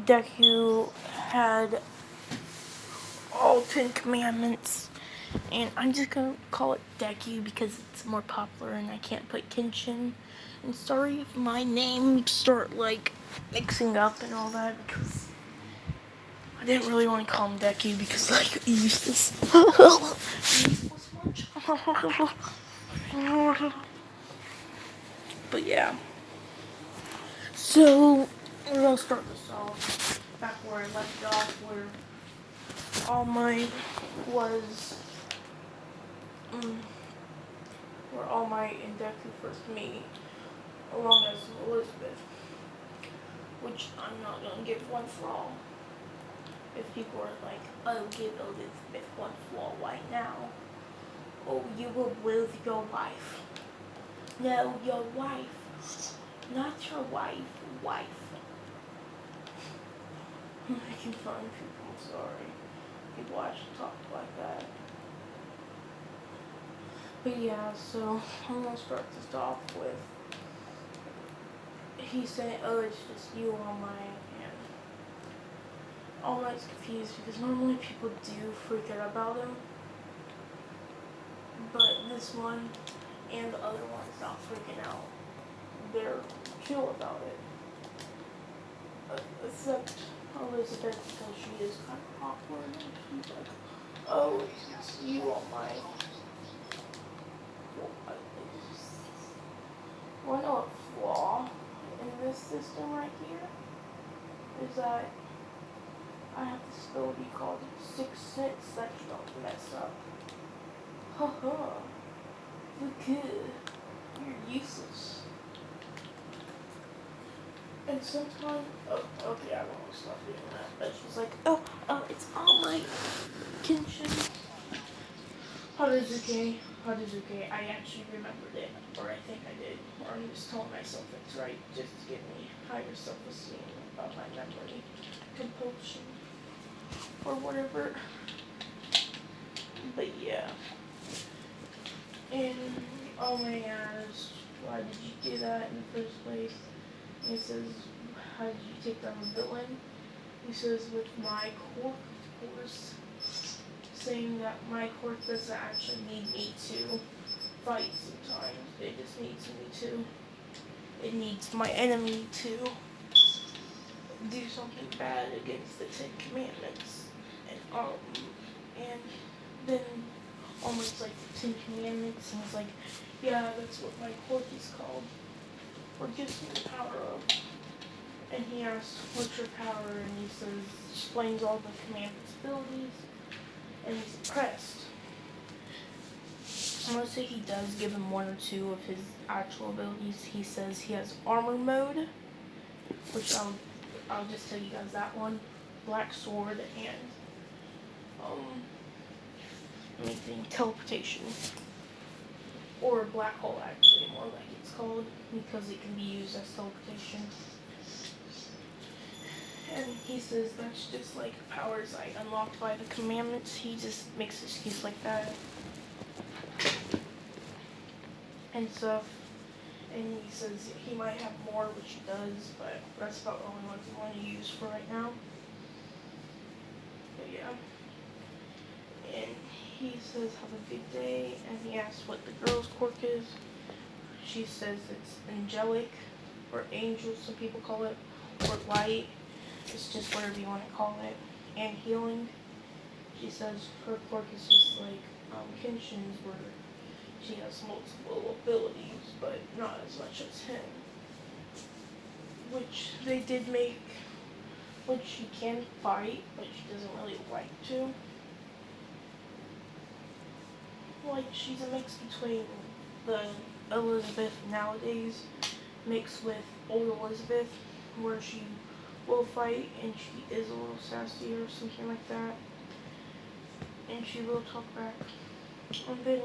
Deku had all 10 commandments, and I'm just gonna call it Deku because it's more popular and I can't put Kenshin. And sorry if my name start like mixing up and all that because I didn't really want to call him Deku because like useless. Useless much. But yeah. So we're gonna start this off back where I left off, where All Might was, where All Might and Deku first meet, along as Elizabeth, which I'm not gonna give one flaw. If people are like, oh, give Elizabeth one flaw right now, oh, you will lose your wife. No, your wife, not your wife. I'm making fun of people, I'm sorry. People actually talk like that. But yeah, so I'm gonna start this off with he's saying, oh, it's just you, All Might, and All Might's confused because normally people do freak out about him, but this one and the other one's not freaking out. They're chill about it. Except Elizabeth, because she is kind of awkward, and she's like, oh, it's you, All Might. One flaw in this system right here is that I have this ability called Sixth Sense that you don't mess up. Haha. Look good. You're useless. And sometimes, oh, okay, I won't stop doing that. But she's like, oh, it's All Might. Kenshin. Haruzuke, I actually remembered it, or I think I did, or I'm just telling myself it's right, just to give me higher self-esteem about my memory, compulsion, or whatever. But yeah. And Ome asks, why did you do that in the first place? And he says, how did you take down the villain? He says, with my quirk, of course. Saying that my quirk doesn't actually need me to fight sometimes. It just needs me to. It needs my enemy to do something bad against the 10 Commandments. And then almost like the 10 Commandments, and it's like, yeah, that's what my quirk is called. Or gives me the power of. And he asks, what's your power? And he says, explains all the Commandments' abilities. And he's impressed. I'm gonna say he does give him one or two of his actual abilities. He says he has armor mode, which I'll just tell you guys that one. Black sword and anything teleportation. Or black hole actually, more like it's called, because it can be used as teleportation. And he says that's just like powers I unlocked by the commandments. He just makes excuses like that. And stuff. And he says he might have more, which he does, but that's about the only ones he want to use for right now. But yeah. And he says have a good day, and he asks what the girl's quirk is. She says it's angelic, or angel, some people call it, or light. It's just whatever you want to call it. And healing. She says her quirk is just like Kenshin's, where she has multiple abilities, but not as much as him. Which they did make, which she can fight, but she doesn't really like to. Like, she's a mix between the Elizabeth nowadays mixed with old Elizabeth, where she will fight and she is a little sassy or something like that. And she will talk back. And then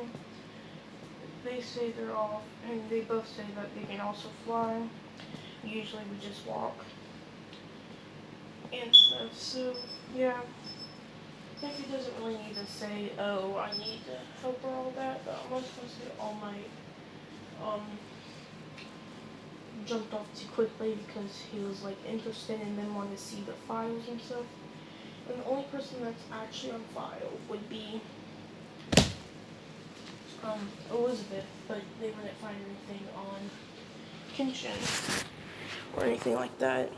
they say they're off, and they both say that they can also fly. Usually we just walk and stuff. So yeah, Becky doesn't really need to say, oh, I need to help her all that, but I'm also supposed to All Might jumped off too quickly because he was like interested and then wanted to see the files and stuff. And the only person that's actually on file would be Elizabeth, but they wouldn't find anything on Kenshin or anything like that.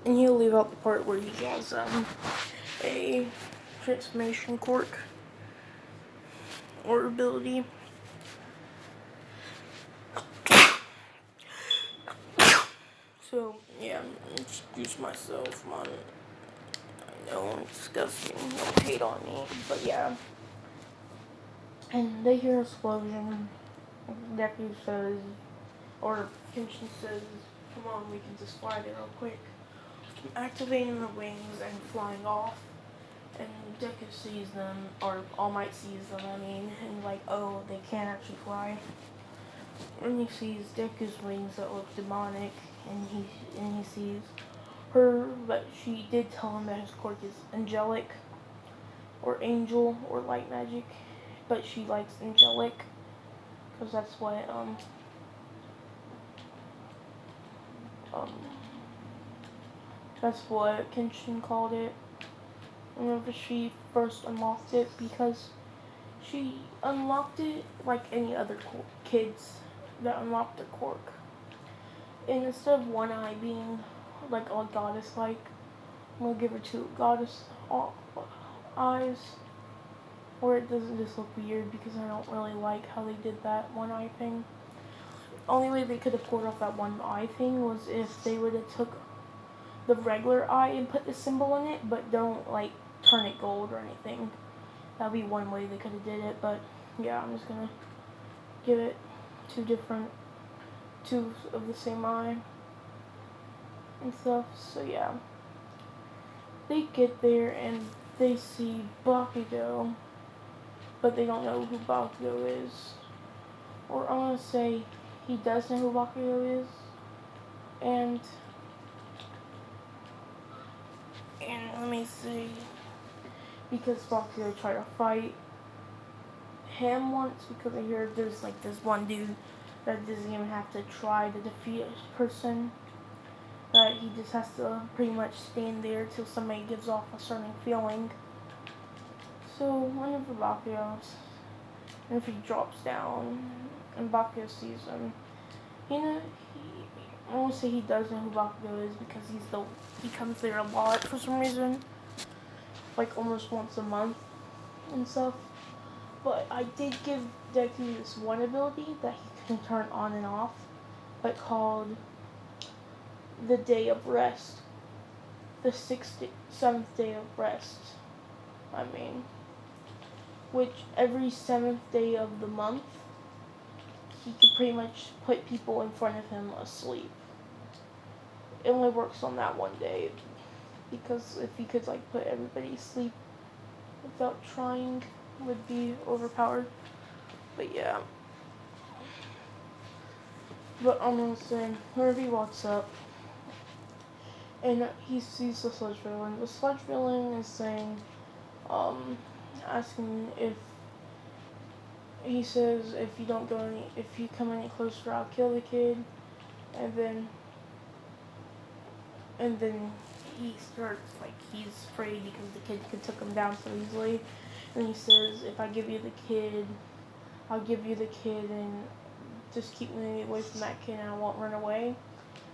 And he'll leave out the part where he has a transformation quirk or ability. So yeah, excuse myself, Mom. I know I'm disgusting. Don't hate on me, but yeah. And they hear an explosion. Deku says, or Kenshin says, "Come on, we can just fly there real quick." Activating the wings and flying off. And Deku sees them, or All Might sees them, and like, oh, they can't actually fly. And he sees Deku's wings that look demonic, and he sees her, but she did tell him that his quirk is angelic, or angel, or light magic, but she likes angelic, because that's what, that's what Kenshin called it whenever she first unlocked it, because she unlocked it like any other kids that unlocked their quirk. And instead of one eye being like all goddess-like, I'm gonna give her two goddess eyes, where it doesn't just look weird, because I don't really like how they did that one eye thing. Only way they could have pulled off that one eye thing was if they would have took the regular eye and put the symbol in it, but don't like turn it gold or anything. That'd be one way they could have did it, but yeah, I'm just gonna give it two of the same eye and stuff. So yeah, they get there and they see Bakugo, but they don't know who Bakugo is. Or I'm gonna say he does know who Bakugo is, and let me see, because Bakugo tried to fight him once, because I hear there's like this one dude that doesn't even have to try to defeat a person, that he just has to pretty much stand there till somebody gives off a certain feeling. So whenever if he drops down and Bakugo sees him, I won't say he does know who Bakugo is, because he comes there a lot for some reason, like almost once a month and stuff. But I did give Deku this one ability that he can turn on and off, but called the Day of Rest, the 7th day of rest. Which every 7th day of the month, he could pretty much put people in front of him asleep. It only works on that one day, because if he could like put everybody asleep without trying, would be overpowered. But yeah. But I'm gonna say, whenever he walks up and he sees the sludge villain is saying, asking if, he says, if you come any closer, I'll kill the kid. And then he starts, like, he's afraid because the kid took him down so easily. And he says, if I give you the kid, I'll give you the kid, and just keep me away from that kid and I won't run away.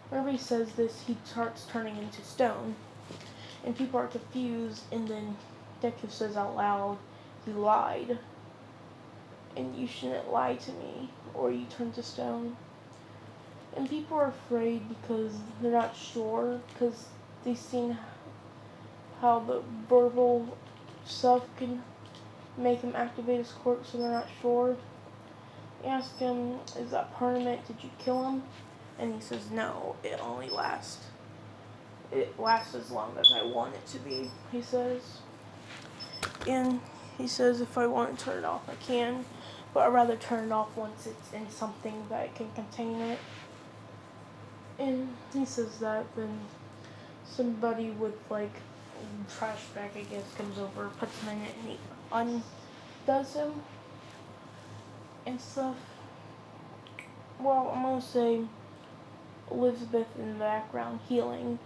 Whenever he says this, he starts turning into stone. And people are confused, and then Deku says out loud, he lied. And you shouldn't lie to me, or you turn to stone. And people are afraid because they're not sure, because they've seen how the verbal stuff can make him activate his quirk, so they're not sure. They ask him, is that permanent? Did you kill him? And he says, no, it lasts as long as I want it to be, he says. And he says, if I want to turn it off, I can, but I'd rather turn it off once it's in something that can contain it. And he says that, then somebody with like trash bag, I guess, comes over, puts him in it, and he undoes him and stuff. Well, I'm gonna say Elizabeth in the background healing,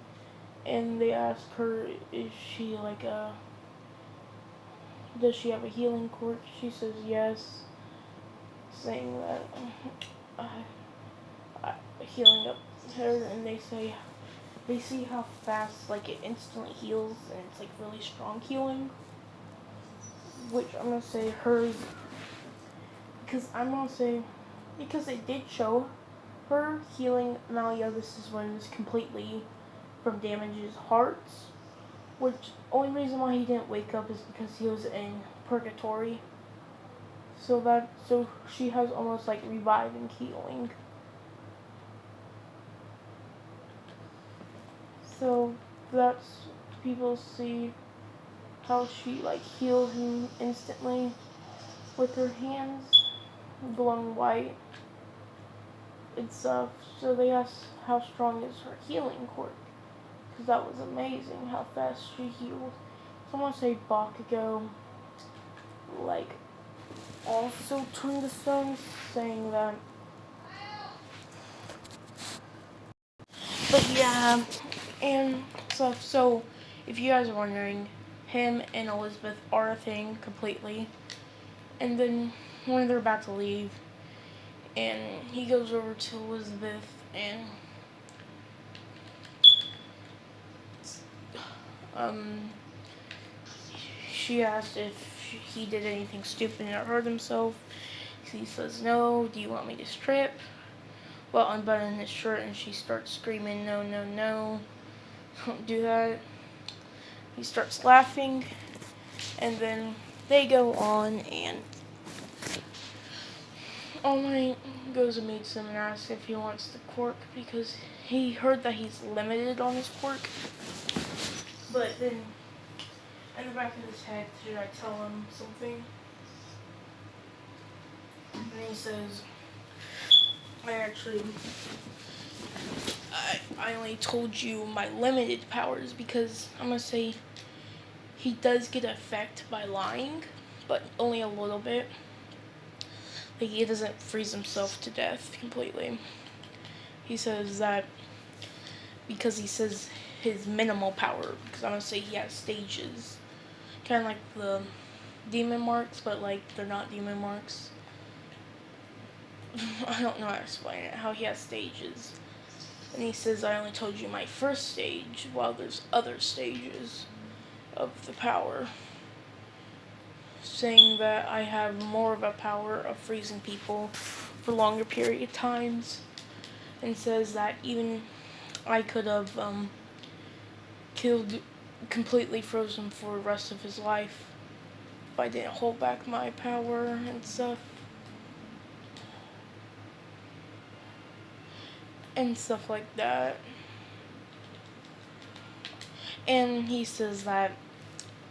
and they ask her, is she like does she have a healing quirk? She says yes, saying that healing up her, and they see how fast like it instantly heals, and it's like really strong healing. Which I'm gonna say hers, because they did show her healing Malleus's wounds completely from damages hearts, which only reason why he didn't wake up is because he was in purgatory. So she has almost like reviving healing. So that's people see how she like heals him instantly with her hands glowing white and stuff. So they asked how strong is her healing quirk, because that was amazing how fast she healed. Someone say Bakugo like also turned the stones, saying that. But yeah, and stuff. So if you guys are wondering, him and Elizabeth are a thing completely. And then when they're about to leave, and he goes over to Elizabeth, and um, she asked if he did anything stupid or hurt himself. He says no. Do you want me to strip? Well, unbutton his shirt, and she starts screaming, no, no, no, don't do that. He starts laughing, and then they go on, and All Might goes and meets him and asks if he wants the quirk, because he heard that he's limited on his quirk. But then, in the back of his head, should I tell him something? And he says, I only told you my limited powers because I'm going to say he does get effect by lying, but only a little bit. Like, he doesn't freeze himself to death completely. He says that because he says his minimal power, because I'm going to say he has stages. Kind of like the demon marks, but like they're not demon marks. I don't know how to explain it, how he has stages. And he says, I only told you my first stage, while there's other stages of the power. Saying that I have more of a power of freezing people for longer period of times. And says that even I could have completely frozen for the rest of his life if I didn't hold back my power and stuff. And stuff like that. And he says that,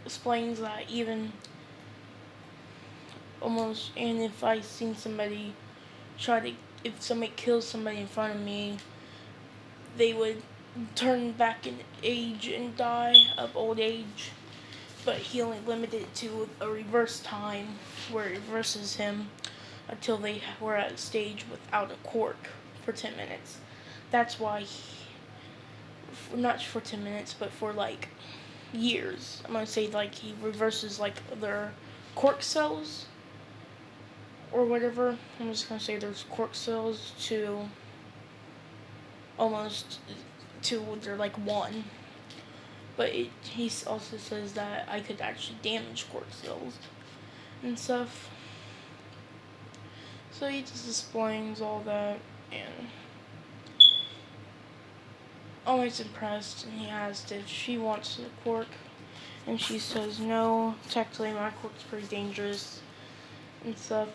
explains that even almost, and if I seen somebody if somebody kills somebody in front of me, they would turn back in age and die of old age. But he only limited it to a reverse time where it reverses him until they were at a stage without a quirk for 10 minutes. That's why not for 10 minutes, but for like years. I'm gonna say like he reverses like their quirk cells or whatever. I'm just gonna say there's quirk cells to almost to they're like one. But he also says that I could actually damage quirk cells and stuff. So he just explains all that, and All Might's impressed, and he asked if she wants the quirk, and she says no, technically my quirk's pretty dangerous and stuff.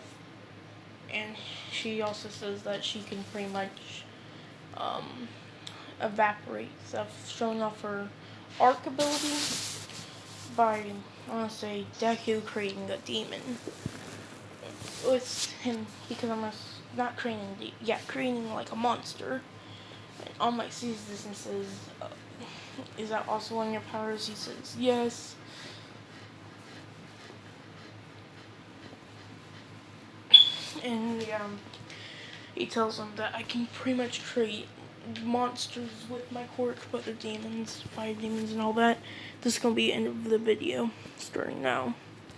And she also says that she can pretty much evaporate stuff, showing off her arc ability by, I want to say, Deku creating a demon. With him, because I'm not creating, creating like a monster. And All Might sees this and says, is that also one of your powers? He says, yes. And he tells him that I can pretty much create monsters with my quirk, but the demons, fire demons and all that. This is gonna be the end of the video, starting now.